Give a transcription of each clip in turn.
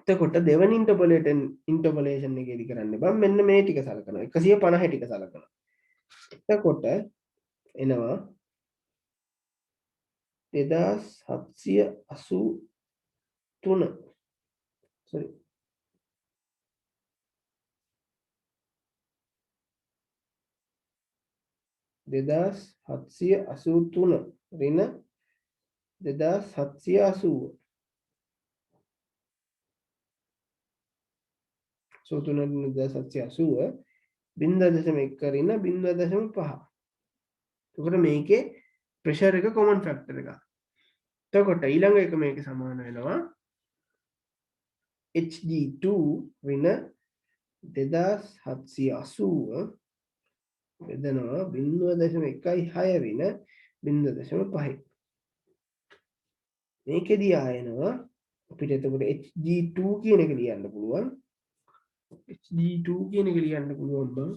එතකොට දෙවනි ඉන්ටර්පොලේෂන් එකේදී කරන්න බෑ මෙන්න මේ ටික සලකනවා 150 ටික සලකනවා. එතකොට එනවා 2783 sorry 2783 ඍණ 2780 සූතුන 2780 0.1 ඍණ 0.5. එතකොට මේකේ ප්‍රෙෂර් එක කොමන් ෆැක්ටර් එක. එතකොට ඊළඟ එක මේක සමාන වෙනවා Hg2 ඍණ 2780 බෙදනවා 0.16 ඍණ 0.5. මේකෙදී ආයනවා අපිට එතකොට Hg2 කියන එක ලියන්න පුළුවන්. Hg2 කියන එක ලියන්න පුළුවන් බං.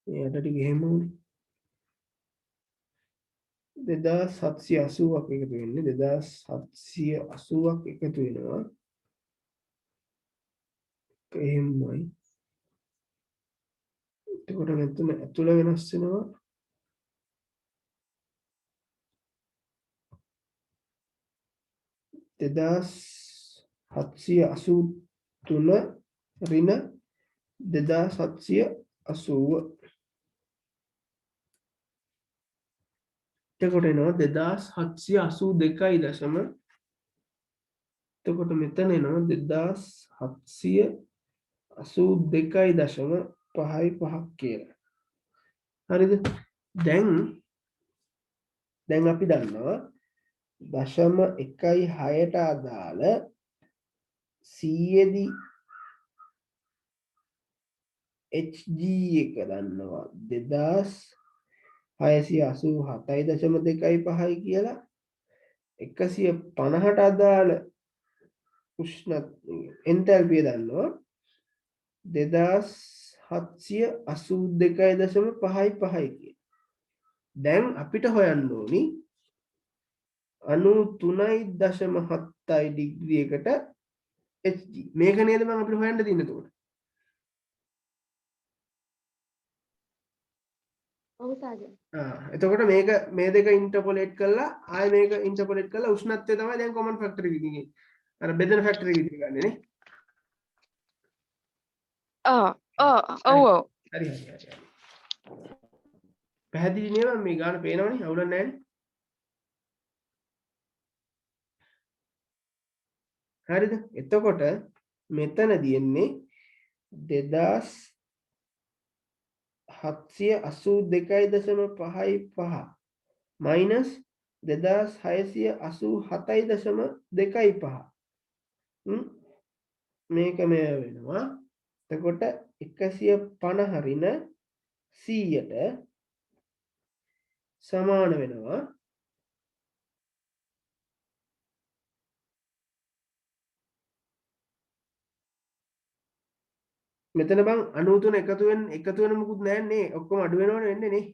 එයාට ටික එහෙම උනේ 2780ක් එකතු වෙන්නේ 2780ක් එකතු වෙනවා. එහෙමයි. එතකොට මෙතන ඇතුළ වෙනස් වෙනවා 2783 ඍණ 2780. එතකොට එනවා 2782 දශම. එතකොට මෙතන එනවා 2782.55 කියලා. හරිද? දැන් අපි දන්නවා 0.16ට අදාළ 100 දී Hg එක දන්නවා 2687.25 කියලා. 150ට අදාළ එන්තැල්පිය දන්නවා 2782.55 කියලා. දැන් අපිට හොයන්න ඕනි 93.7 ඩිග්‍රී එකට Hg. මේක නේද මම අපිට හොයන්න තියෙන්නේ එතකොට. ඔව් සාජන්. එතකොට මේක මේ දෙක ඉන්ටර්පොලේට් කරලා ආයෙ මේක ඉන්ටර්පොලේට් කරලා උෂ්ණත්වය තමයි දැන් කොමන් ෆැක්ටර් එකකින් අර බෙදෙන ෆැක්ටර් එකකින් ගන්න නේ. ඔව්. හරි. පැහැදිලි නේද මේ ගාන පේනවනේ අවුලක් නැහැ නේ. හරිද? එතකොට මෙතන තියෙන්නේ 2782.55 minus 2687.25. මේක මේ වෙනවා. එතකොට 150 ඍණ 100ට සමාන වෙනවා මෙතන බං 93 එකතු වෙන මොකුත් නැහැ නේ. ඔක්කොම අඩු වෙනවනේ වෙන්නේ නේ.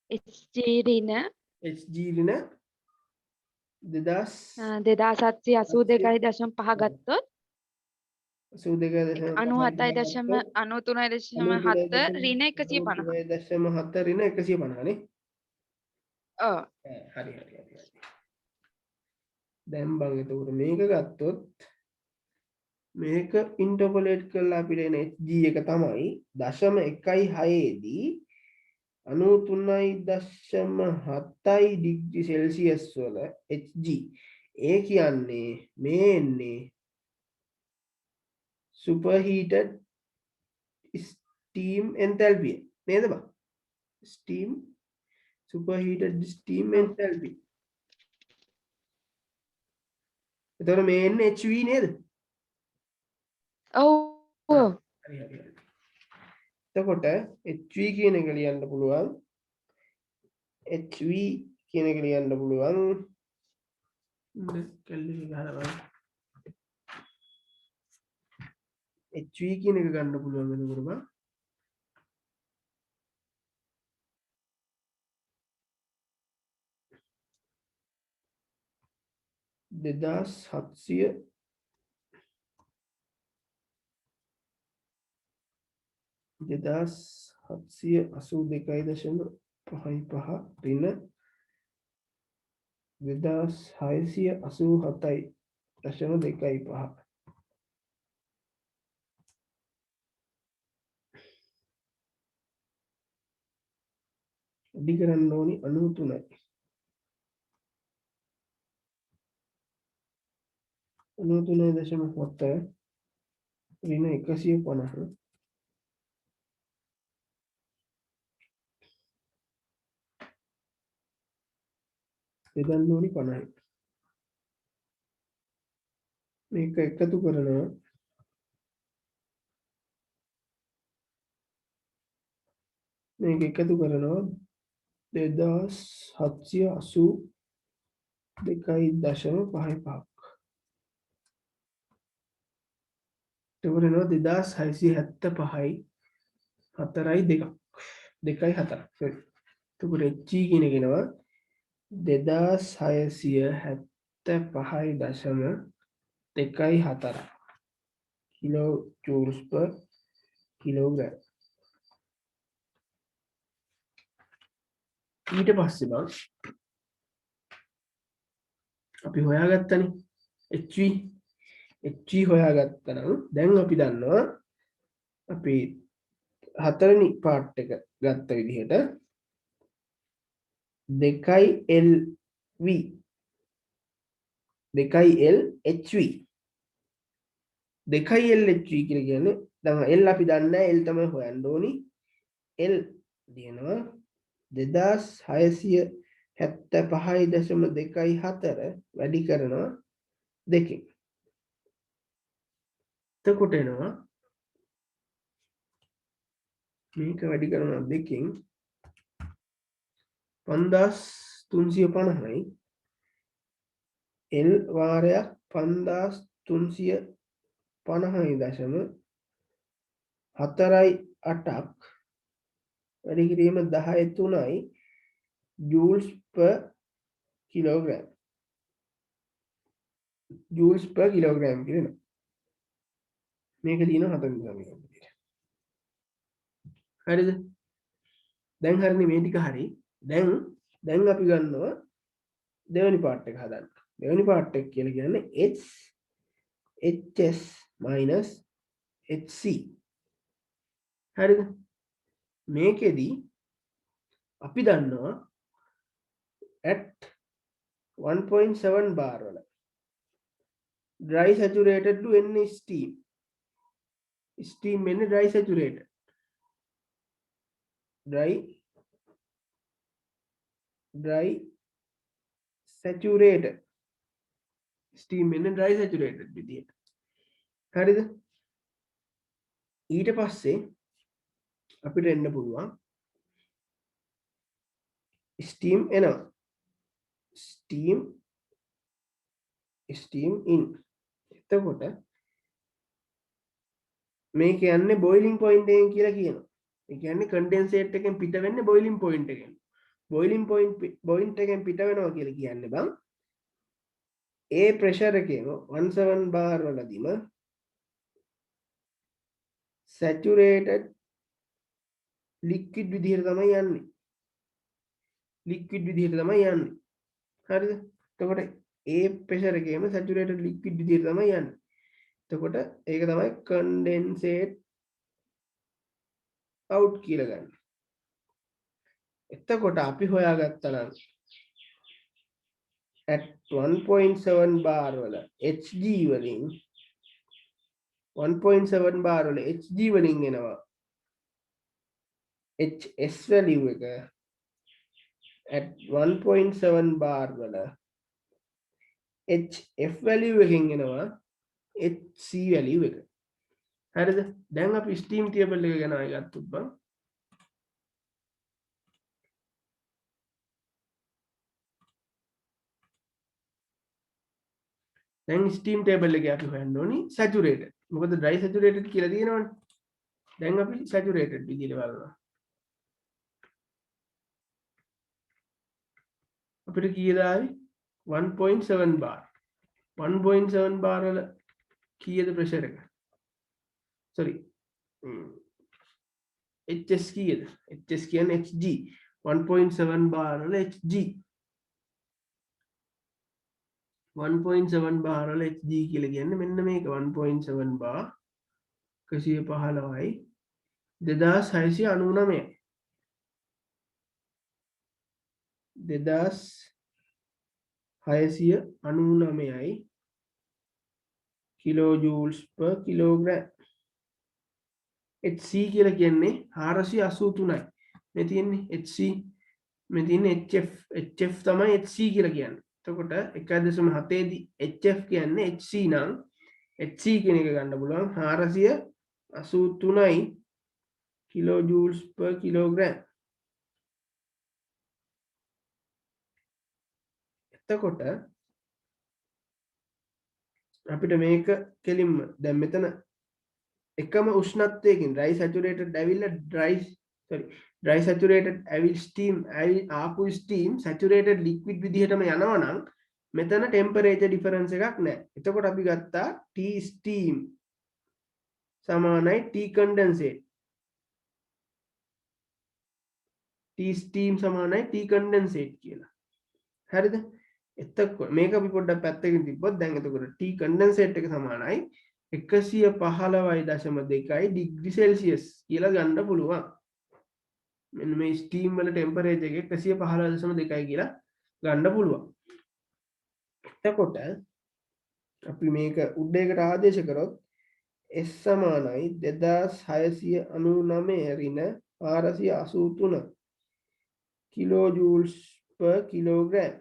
Hg ඍණ 2782.5 ගත්තොත් 97.93.7 ඍණ 150. ඍණ 150 නේ. හරි. දැන් බං එතකොට මේක ගත්තොත් මේක ඉන්ටර්පොලේට් කරලා අපිට එන Hg එක තමයි 0.16 දී 93.7 ඩිග්‍රී සෙල්සියස් වල Hg. ඒ කියන්නේ මේ එන්නේ superheated steam enthalpy නේද බං? superheated steam enthalpy. එතකොට මේ එන්නේ HV නේද? ඔව්. හරි. එතකොට HV කියන එක ලියන්න පුළුවන්. HV කියන එක ලියන්න පුළුවන්. HV කියන එක ගන්න පුළුවන් වෙනකොට බං. 2700 2782.55 ඍණ 2687.25 අඩි කරන්න ඕනි 93යි 93.7 ඍණ 150 බෙදන්න ඕනි 50යි මේක එකතු කරනවා මේක එකතු කරනවා 2782.55ක් එතකොට එනවා 2675යි 4යි 2ක් 2යි 4ක් sorry එතකොට HG කියන එක එනවා 2675.24 කිලෝ ජූල්ස් per කිලෝග්‍රෑම් ඊට පස්සේ බං අපි හොයාගත්තනේ HV හොයාගත්තා නම් දැන් අපි දන්නවා අපි හතරවෙනි පාර්ට් එක ගත්ත විදිහට 2LV 2LHV 2LHV කියලා කියන්නේ දැන් L අපි දන්නේ L තමයි හොයන්න ඕනි L දිනනවා 2675.24 වැඩි කරනවා දෙකෙන් එතකොට එනවා මේක වැඩි කරනවා දෙකෙන් 5350යි L වාරයක් 5350.4.8ක් වැඩි කිරීම 10.3යි ජූල්ස් per කිලෝග්‍රෑම් ජූල්ස් per කිලෝග්‍රෑම් කියනවා මේක දිනන හතරවෙනි සමීකරණය විදිහට හරිද දැන් හරිනේ මේ ටික හරි දැන් අපි ගන්නවා දෙවෙනි පාර්ට් එක හදන්න දෙවෙනි පාර්ට් එක කියලා කියන්නේ HS minus HC හරිද මේකෙදි අපි දන්නවා at 1.7 bar වල dry saturated to n steam මෙන්න dry saturated dry saturated steam මෙන්න dry saturated විදියට හරිද ඊට පස්සේ අපිට එන්න පුළුවන් steam එනවා steam in එතකොට මේක යන්නේ boiling point එකෙන් කියලා කියනවා ඒ කියන්නේ condensate එකෙන් පිට වෙන්නේ boiling point එකෙන් boiling point එකෙන් පිට වෙනවා කියලා කියන්නේ බං ඒ pressure එකෙන් 17 bar වලදීම saturated liquid විදිහට තමයි යන්නේ liquid විදිහට තමයි යන්නේ හරිද එතකොට ඒ pressure එකේම saturated liquid විදිහට තමයි යන්නේ එතකොට ඒක තමයි condensate out කියලා ගන්න. එතකොට අපි හොයාගත්තා නම් at 1.7 bar වල Hg වලින් 1.7 bar වල Hg වලින් එනවා HS value එක at 1.7 bar වල HF value එකෙන් එනවා HC value එක. හරිද? දැන් අපි steam table එක ගැන ආයෙ ගත්තොත් බං. දැන් steam table එකේ අපි හොයන්න ඕනි saturated. මොකද dry saturated කියලා තියෙනවනේ. දැන් අපි saturated විදිහට බලනවා. අපිට කීයද ආවේ 1.7 bar. 1.7 bar වල කීයද ප්‍රෙෂර් එක? sorry HS කීයද? HS කියන්නේ HG 1.7 bar වල HG 1.7 bar වල HG කියලා කියන්නේ මෙන්න මේක 1.7 bar 115යි 2699යි 2699යි kilojoules per kilogram HC කියලා කියන්නේ 483යි මේ තියෙන්නේ HC මේ තියෙන්නේ HF තමයි HC කියලා කියන්නේ එතකොට 1.7 දී HF කියන්නේ HC නම් HC කියන එක ගන්න පුළුවන් 483යි kilojoules per kilogram එතකොට අපිට මේක කෙලින්ම දැන් මෙතන එකම උෂ්ණත්වයකින් dry saturated ඇවිල්ලා dry saturated ඇවිල් steam ආපු steam saturated liquid විදිහටම යනවා නම් මෙතන temperature difference එකක් නැහැ. එතකොට අපි ගත්තා T steam සමානයි T condensate. T steam සමානයි T condensate කියලා. හරිද? එතකොට මේක අපි පොඩ්ඩක් පැත්තකින් තිබ්බොත් දැන් එතකොට T condensate එක සමානයි 115.2 ඩිග්‍රී සෙල්සියස් කියලා ගන්න පුළුවන්. මෙන්න මේ ස්ටීම් වල ටෙම්පරේචර් එක 115.2 කියලා ගන්න පුළුවන්. එතකොට අපි මේක උඩේකට ආදේශ කරොත් S සමානයි 2699 ඍණ 483 kilojoules per kilogram.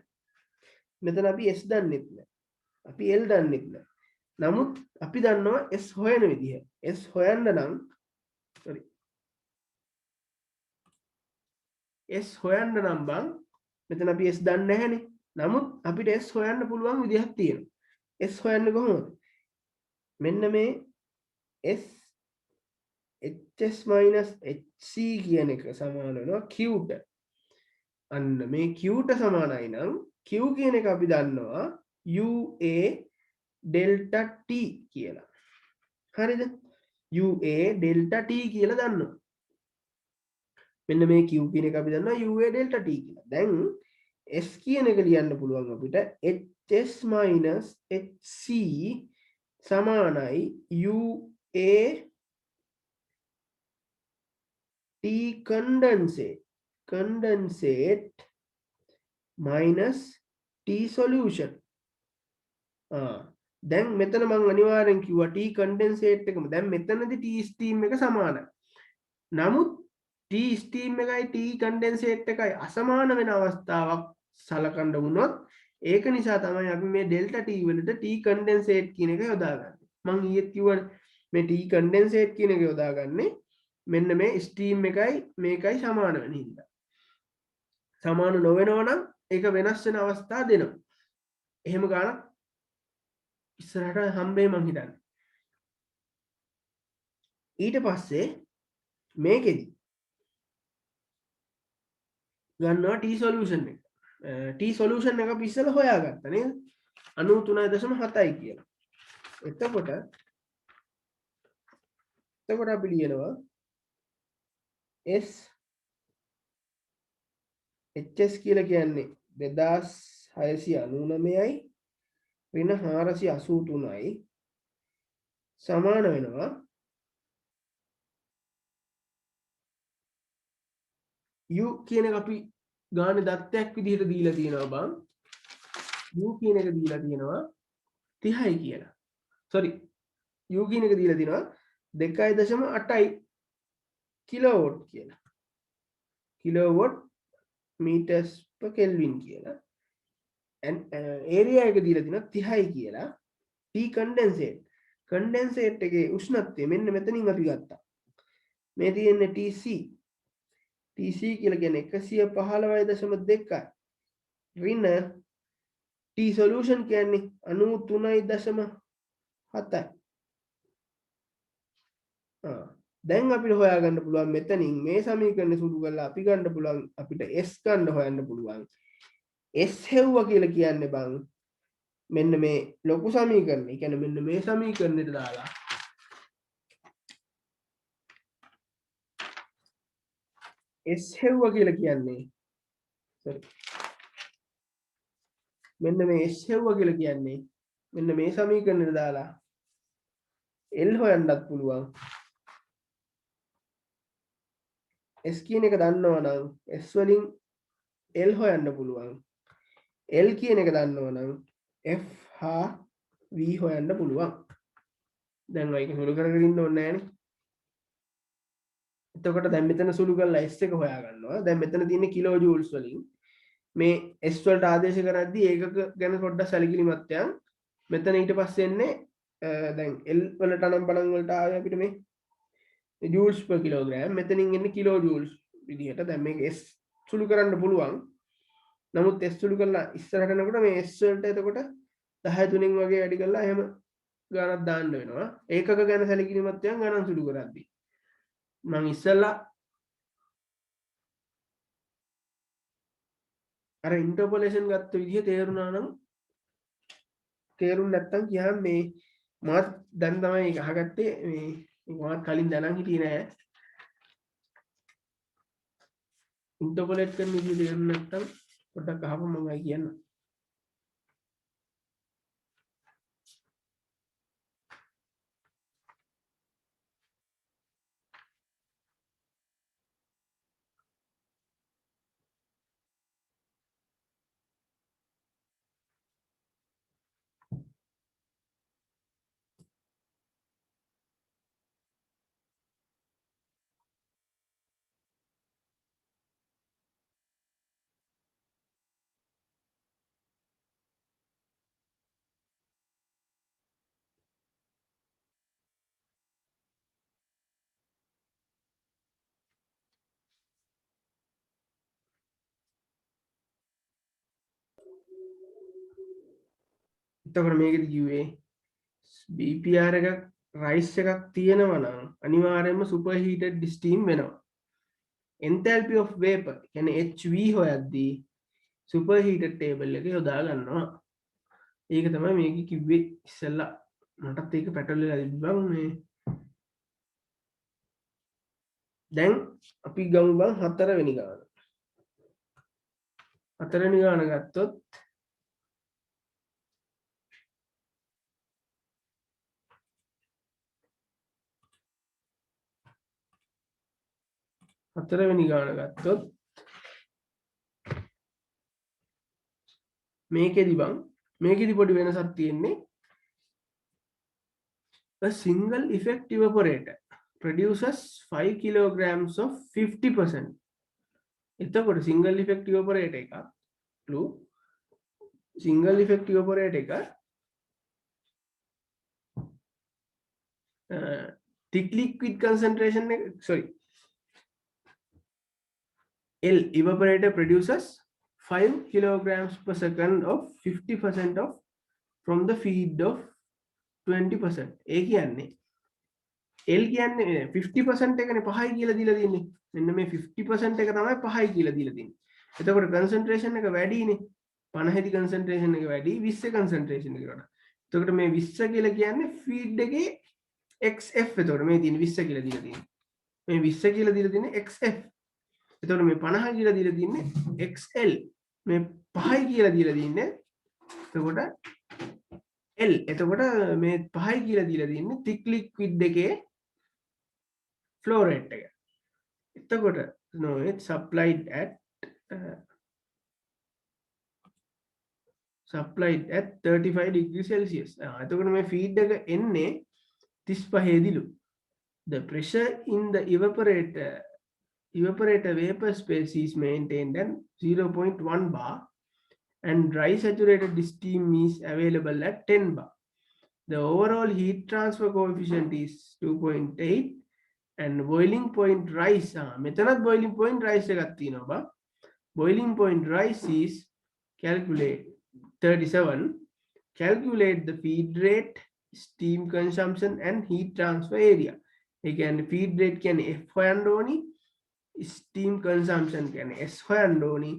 මෙතන අපි S දන්නෙත් නැහැ. අපි L දන්නෙත් නැහැ. නමුත් අපි දන්නවා S හොයන විදිහ. S හොයන්න නම් S හොයන්න නම් බං මෙතන අපි S දන්නේ නැහැනේ. නමුත් අපිට S හොයන්න පුළුවන් විදිහක් තියෙනවා. S හොයන්නේ කොහොමද? මෙන්න මේ S HS HC කියන එක සමාන වෙනවා Q ට. අන්න මේ Q ට සමානයි නම් Q කියන එක අපි දන්නවා UA delta T කියලා. හරිද? UA delta T කියලා දන්නවා. මෙන්න මේ Q කියන එක අපි දන්නවා UA delta T කියලා. දැන් S කියන එක ලියන්න පුළුවන් අපිට HS HC සමානයි UA T condensate minus T solution. දැන් මෙතන මම අනිවාර්යෙන් කිව්වා T condensate එකම දැන් මෙතනදී T steam එක සමානයි. නමුත් T steam එකයි T condensate එකයි අසමාන වෙන අවස්ථාවක් සලකන්න වුණොත් ඒක නිසා තමයි අපි මේ delta T වලට T condensate කියන එක යොදාගන්නේ. මම ඊයේත් කිව්වා මේ T condensate කියන එක යොදාගන්නේ මෙන්න මේ steam එකයි මේකයි සමාන වෙන හින්දා. සමාන නොවෙනවා නම් ඒක වෙනස් වෙන අවස්ථා දෙනවා. එහෙම ගානක් ඉස්සරහට හම්බෙයි මං හිතන්නේ. ඊට පස්සේ මේකෙදි ගන්නවා T solution එක. T solution එක අපි ඉස්සෙල්ලා හොයාගත්තා නේද? 93.7යි කියලා. එතකොට අපි ලියනවා S HS කියලා කියන්නේ 2699යි ඍණ 483යි සමාන වෙනවා U කියන එක අපි ගානේ දත්තයක් විදිහට දීලා තියෙනවා බං. U කියන එක දීලා තියෙනවා 30යි කියලා. sorry U කියන එක දීලා තියෙනවා 2.8යි කිලෝවොට් කියලා. කිලෝවොට් meters per kelvin කියලා. and area එක දීලා තියෙනවා 30යි කියලා. T condensate එකේ උෂ්ණත්වය මෙන්න මෙතනින් අපි ගත්තා. මේ තියෙන්නේ TC කියලා කියන්නේ 115.2යි. ඍණ T solution කියන්නේ 93.7යි. දැන් අපිට හොයාගන්න පුළුවන් මෙතනින් මේ සමීකරණය සුදු කරලා අපි ගන්න පුළුවන් අපිට S ගන්න හොයන්න පුළුවන්. S හෙව්වා කියලා කියන්නේ බං මෙන්න මේ ලොකු සමීකරණය කියන්නේ මෙන්න මේ සමීකරණයට දාලා S හෙව්වා කියලා කියන්නේ sorry මෙන්න මේ S හෙව්වා කියලා කියන්නේ මෙන්න මේ සමීකරණයට දාලා L හොයන්නත් පුළුවන් S කියන එක දන්නවනම් S වලින් L හොයන්න පුළුවන් L කියන එක දන්නවනම් F හා V හොයන්න පුළුවන් දැන් ඔයක සුළු කරගෙන ඉන්න ඕනේ නෑනේ එතකොට දැන් මෙතන සුළු කරලා S එක හොයා ගන්නවා දැන් මෙතන තියෙන්නේ කිලෝ ජූල්ස් වලින් මේ S වලට ආදේශ කරද්දී ඒකක ගැන පොඩ්ඩක් සැලකිලිමත් යන් මෙතන ඊට පස්සේ එන්නේ දැන් L වලට නම් බලන් වලට ආවේ අපිට මේ ජූල්ස් per kilogram මෙතනින් එන්නේ කිලෝ ජූල්ස් විදිහට දැන් මේක S සුළු කරන්න පුළුවන් නමුත් S සුළු කරලා ඉස්සරහට යනකොට මේ S වලට එතකොට 10 3න් වගේ වැඩි කරලා එහෙම ගණනක් දාන්න වෙනවා ඒකක ගැන සැලකිලිමත් යන් ගණන් සුළු කරද්දී මම ඉස්සෙල්ලා අර ඉන්ටර්පොලේෂන් ගත්ත විදිහ තේරුණා නම් තේරුම් නැත්තම් කියහම මේ මාත් දැන් තමයි අහගත්තේ මේ මාත් කලින් දැනන් හිටියේ නෑ ඉන්ටර්පොලේට් කරන විදිහ තේරුම් නැත්තම් පොඩ්ඩක් අහපන් මම කියන්න එතකොට මේකද කිව්වේ BPR එකක් රයිස් එකක් තියෙනවා නම් අනිවාර්යයෙන්ම සුපර් හීටඩ් ස්ටීම් වෙනවා enthalpy of vapor කියන්නේ HV හොයද්දී සුපර් හීටඩ් ටේබල් එක යොදා ගන්නවා ඒක තමයි මේක කිව්වේ ඉස්සෙල්ලා මටත් ඒක පැටලෙලා තිබ්බා මේ දැන් අපි ගමු බං හතරවෙනි ගාන හතරවෙනි ගාන ගත්තොත් හතරවෙනි ගාන ගත්තොත් මේකෙදි බං මේකෙදි පොඩි වෙනසක් තියෙන්නේ a single effect evaporator produces 5 kilograms of 50% එතකොට single effect evaporator එකක් single effect evaporator එක thick liquid concentration sorry L evaporator produces 5 kilograms per second of 50% of from the feed of 20%. ඒ කියන්නේ L කියන්නේ 50% එකනේ 5යි කියලා දීලා තියෙන්නේ. මෙන්න මේ 50% එක තමයි 5යි කියලා දීලා තියෙන්නේ. එතකොට concentration එක වැඩිනේ. 50 දී concentration එක වැඩි 20 concentration එක වඩා. එතකොට මේ 20 කියලා කියන්නේ feed එකේ XF එතකොට මේ තියෙන 20 කියලා දීලා තියෙන්නේ. මේ 20 කියලා දීලා තියෙන්නේ XF. එතකොට මේ 50 කියලා දීලා තින්නේ XL මේ 5යි කියලා දීලා තින්නේ එතකොට L එතකොට මේ 5යි කියලා දීලා තින්නේ thick liquid එකේ flow rate එක. එතකොට no it supplied at 35 degrees Celsius. එතකොට මේ feed එක එන්නේ 35 Dilu. The pressure in the evaporator vapor space is maintained at 0.1 bar and dry saturated steam is available at 10 bar. The overall heat transfer coefficient is 2.8 and boiling point rise මෙතනත් boiling point rise එකක් තියෙනවා බා. Boiling point rise is calculate 37 calculate the feed rate steam consumption and heat transfer area. ඒ කියන්නේ feed rate කියන්නේ F හොයන්න ඕනි steam consumption කියන්නේ S හොයන්න ඕනි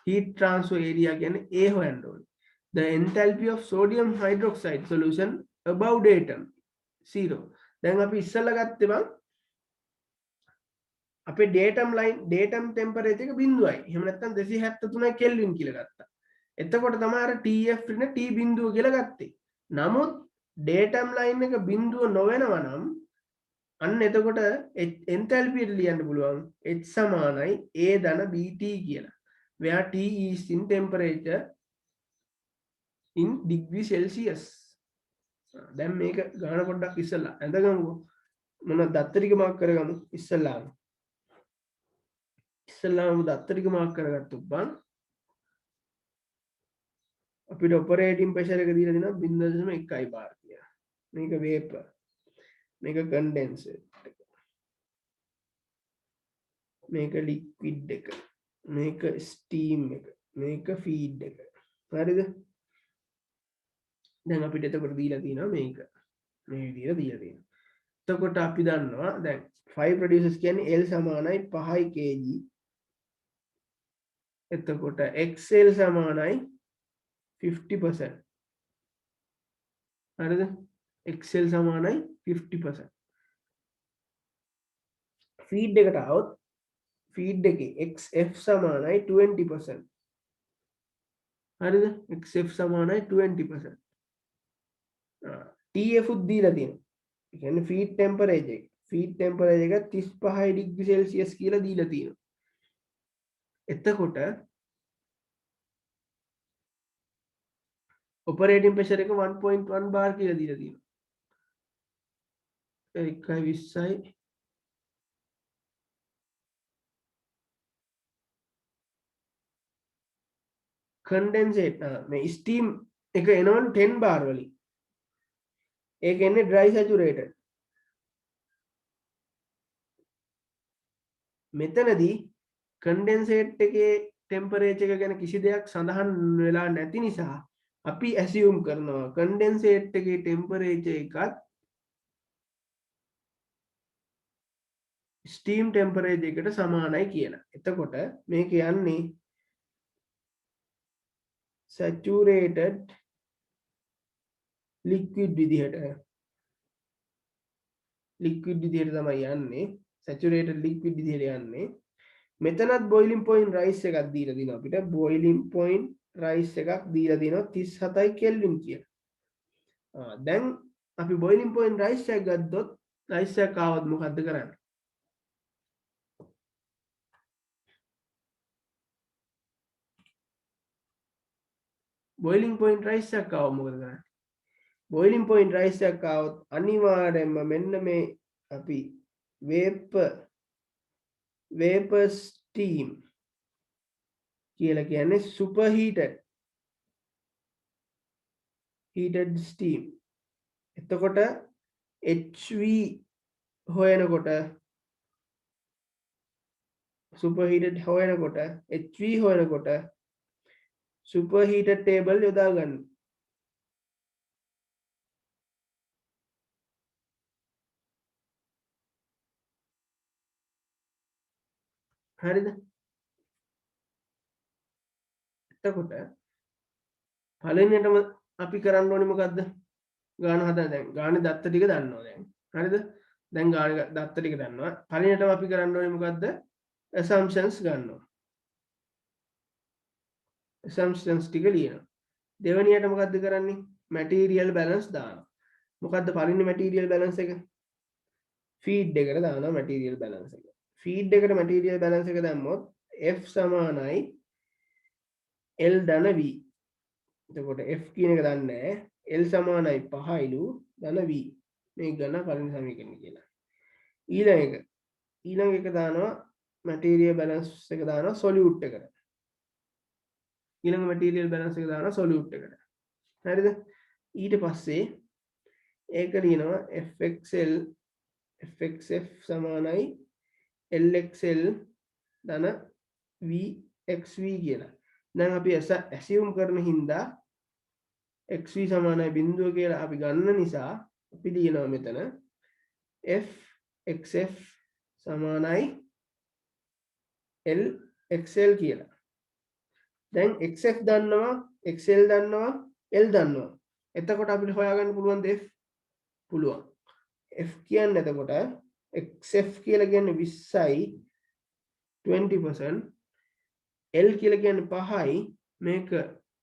heat transfer area කියන්නේ A හොයන්න ඕනි the enthalpy of sodium hydroxide solution above datum 0. දැන් අපි ඉස්සෙල්ලා ගත්තේ බං අපේ datum temperature එක 0යි. එහෙම නැත්නම් 273 කෙල්වින් කියලා ගත්තා. එතකොට තමයි අර TF ඍණ T බිඳුව කියලා ගත්තේ. නමුත් datum line එක බිඳුව නොවෙනවා නම් අන්න එතකොට enthalpy එක ලියන්න පුළුවන් H සමානයි A ධන BT කියලා. where T is in temperature in degree Celsius. දැන් මේක ගාන පොඩ්ඩක් ඉස්සලා ඇඳගමුකෝ. මොනවද දත්ත ටික මාක් කරගමු ඉස්සලාම. ඉස්සලාම දත්ත ටික මාක් කරගත්තොත් බං අපිට ඔපරේටින් ප්‍රෙෂර් එක දීලා දෙනවා 0.1 බාර් කියලා. මේක වේපර්. මේක කන්ඩෙන්සර් එක. මේක ලික්විඩ් එක. මේක ස්ටීම් එක. මේක ෆීඩ් එක. හරිද? දැන් අපිට එතකොට දීලා තියෙනවා මේක. මේ විදිහට දීලා තියෙනවා. එතකොට අපි දන්නවා දැන් 5 producers කියන්නේ L සමානයි 5යි kg. එතකොට XL සමානයි 50%. හරිද? XL සමානයි 50%. ෆීඩ් එකට આવොත් ෆීඩ් එකේ XF සමානයි 20%. හරිද? XF සමානයි 20%. TF උත් දීලා තියෙනවා. ඒ කියන්නේ ෆීඩ් ටෙම්පරේචර් එක. ෆීඩ් ටෙම්පරේචර් එක 35 ඩිග්‍රී සෙල්සියස් කියලා දීලා තියෙනවා. එතකොට ඔපරේටින් ප්‍රෙෂර් එක 1.1 බාර් කියලා දීලා තියෙනවා. 1.20යි කන්ඩෙන්සේට් මේ ස්ටීම් එක එනවලු 10 බාර් වලින්. ඒක එන්නේ ඩ්‍රයි සැචුරේටඩ්. මෙතනදී කන්ඩෙන්සේට් එකේ ටෙම්පරේචර් එක ගැන කිසි දෙයක් සඳහන් වෙලා නැති නිසා අපි ඇසියුම් කරනවා කන්ඩෙන්සේට් එකේ ටෙම්පරේචර් එකත් ස්ටීම් ටෙම්පරේචර් එකට සමානයි කියලා. එතකොට මේක යන්නේ saturated liquid විදිහට තමයි යන්නේ. saturated liquid විදිහට යන්නේ. මෙතනත් boiling point rise එකක් දීලා දිනවා අපිට. boiling point rise එකක් දීලා දිනවා 37යි කෙල්වින් කියලා. දැන් අපි boiling point rise එක ගත්තොත් rise එක ආවොත් මොකද්ද කරන්නේ? boiling point rise එකක් ආවොත් මොකද කරන්නේ? boiling point rise එකක් ආවොත් අනිවාර්යයෙන්ම මෙන්න මේ අපි vapor steam කියලා කියන්නේ superheated heated steam. එතකොට HV හොයනකොට superheated හොයනකොට HV හොයනකොට superheated table යොදා ගන්න. හරිද? එතකොට පළවෙනියටම අපි කරන්න ඕනේ මොකද්ද? ගාන හදන්න. දැන් ගානේ දත්ත ටික දන්නවා දැන්. හරිද? දැන් ගාන දත්ත ටික දන්නවා. පළවෙනියටම අපි කරන්න ඕනේ මොකද්ද? assumptions ගන්නවා. assumptions ටික ලියනවා. දෙවෙනියට මොකද්ද කරන්නේ? material balance දානවා. මොකද්ද පළවෙනි material balance එක? feed එකට දානවා material balance එක. feed එකට material balance එක දැම්මොත් F සමානයි L ධන V. එතකොට F කියන එක දන්නේ නැහැ. L සමානයි 5යිලු ධන V. මේ ගන්න පළවෙනි සමීකරණය කියලා. ඊළඟ එක දානවා material balance එක දානවා solute එකට. ඊළඟ material balance එක දානවා solute එකට. හරිද? ඊට පස්සේ ඒක ලියනවා FXF සමානයි LXL ධන VXV කියලා. දැන් අපි assume කරන හින්දා XV සමානයි 0 කියලා අපි ගන්න නිසා අපි ලියනවා මෙතන FXF සමානයි LXL කියලා. දැන් XF දන්නවා XL දන්නවා L දන්නවා. එතකොට අපිට හොයාගන්න පුළුවන් F පුළුවන්. F කියන්නේ එතකොට XF කියලා කියන්නේ 20යි 20%, L කියලා කියන්නේ 5යි මේක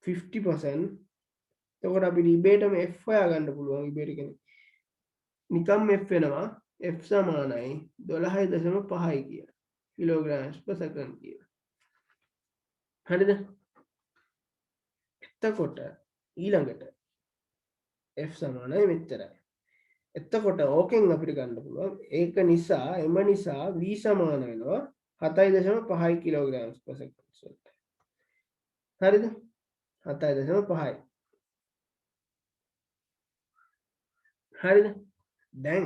50%. එතකොට අපිට ඉබේටම F හොයාගන්න පුළුවන්. ඉබේට කියන්නේ නිකම් F වෙනවා F සමානයි 12.5 කියලා. kilograms per second කියලා. හරිද? එතකොට ඊළඟට F සමානයි මෙච්චරයි. එතකොට ඕකෙන් අපිට ගන්න පුළුවන් ඒක නිසා එම නිසා V සමාන වෙනවා 7.5 kilograms per second වලට. හරිද? 7.5. හරිද? දැන්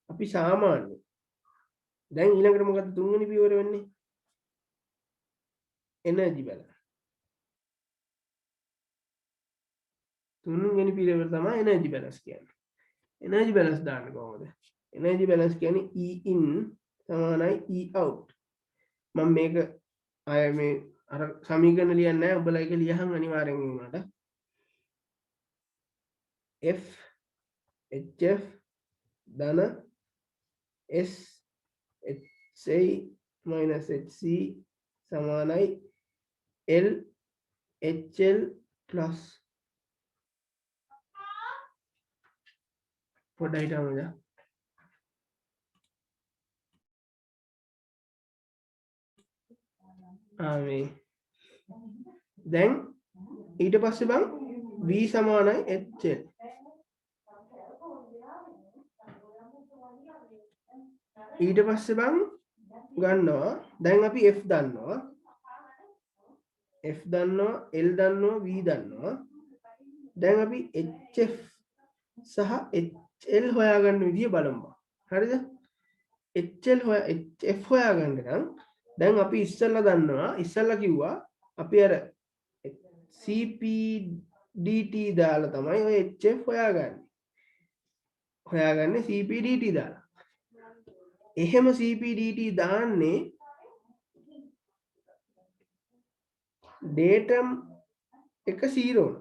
අපි සාමාන්‍ය දැන් ඊළඟට මොකද තුන්වෙනි පියවර වෙන්නේ? Energy balance. තුන්වෙනි පියවර තමයි එනර්ජි බැලන්ස් කියන්නේ. එනර්ජි බැලන්ස් දාන්න කොහොමද? එනර්ජි බැලන්ස් කියන්නේ E in සමානයි E out. මම මේක අය මේ අර සමීකරණ ලියන්නේ නැහැ. ඔබලා ඒක ලියහන් අනිවාර්යෙන් වුණාට. F HF ධන S HA minus HC සමානයි L HL plus පොඩ්ඩයි හිටමුද? මේ දැන් ඊට පස්සේ බං V සමානයි HL. ඊට පස්සේ බං ගන්නවා දැන් අපි F දන්නවා L දන්නවා V දන්නවා. දැන් අපි HF සහ HL හොයාගන්න විදිය බලමු. හරිද? HF හොයාගන්න නම් දැන් අපි ඉස්සෙල්ලා දන්නවා ඉස්සෙල්ලා කිව්වා අපි අර CPDT දාලා තමයි ඔය HF හොයාගන්නේ CPDT දාලා. එහෙම CPDT දාන්නේ datum එක 0 න.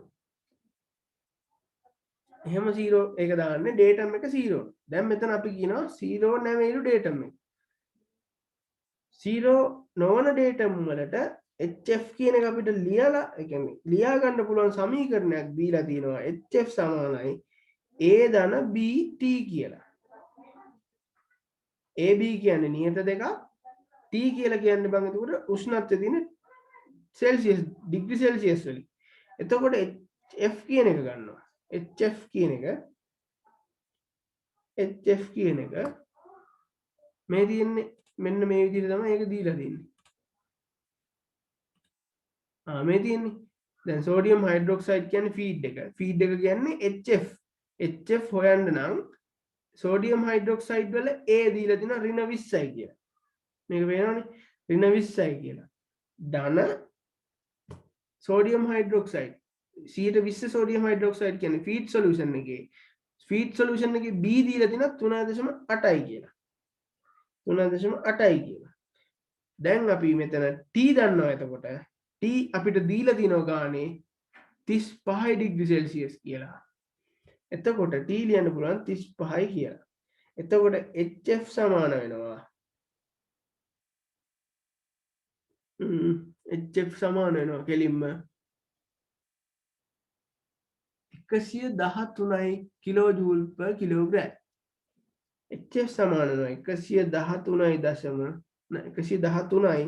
එහෙම 0 එක දාන්නේ datum එක 0. දැන් මෙතන අපි කියනවා 0 නැමෙයිලු datum එක. 0 නොවන datum වලට HF කියන එක අපිට ලියලා ඒ කියන්නේ ලියා ගන්න පුළුවන් සමීකරණයක් දීලා තියෙනවා. HF සමානයි A ධන BT කියලා. AB කියන්නේ නියත දෙකක්, T කියලා කියන්නේ බං එතකොට උෂ්ණත්වය තියෙන සෙල්සියස් ඩිග්‍රී සෙල්සියස් වලින්. එතකොට F කියන එක ගන්නවා. HF කියන එක මේ තියෙන්නේ මෙන්න මේ විදිහට තමයි ඒක දීලා තියෙන්නේ. මේ තියෙන්නේ දැන් සෝඩියම් හයිඩ්‍රොක්සයිඩ් කියන්නේ ෆීඩ් එක. ෆීඩ් එක කියන්නේ HF. HF හොයන්න නම් සෝඩියම් හයිඩ්‍රොක්සයිඩ් වල A දීලා තියෙනවා -20යි කියලා. මේක වෙනවනේ -20යි කියලා. ධන සෝඩියම් හයිඩ්‍රොක්සයිඩ් 120 සෝඩියම් හයිඩ්‍රොක්සයිඩ් කියන්නේ ෆීඩ් සොලියුෂන් එකේ B දීලා තියෙනවා 3.8යි කියලා. 3.8යි කියලා. දැන් අපි මෙතන T දන්නවා. එතකොට T අපිට දීලා තියෙනවා ගානේ 35 ඩිග්‍රී සෙල්සියස් කියලා. එතකොට T ලියන්න පුළුවන් 35යි කියලා. එතකොට HF සමාන වෙනවා HF සමාන වෙනවා කෙලින්ම 113යි කිලෝජූල් per කිලෝග්‍රෑම්. HF සමාන වෙනවා 113යි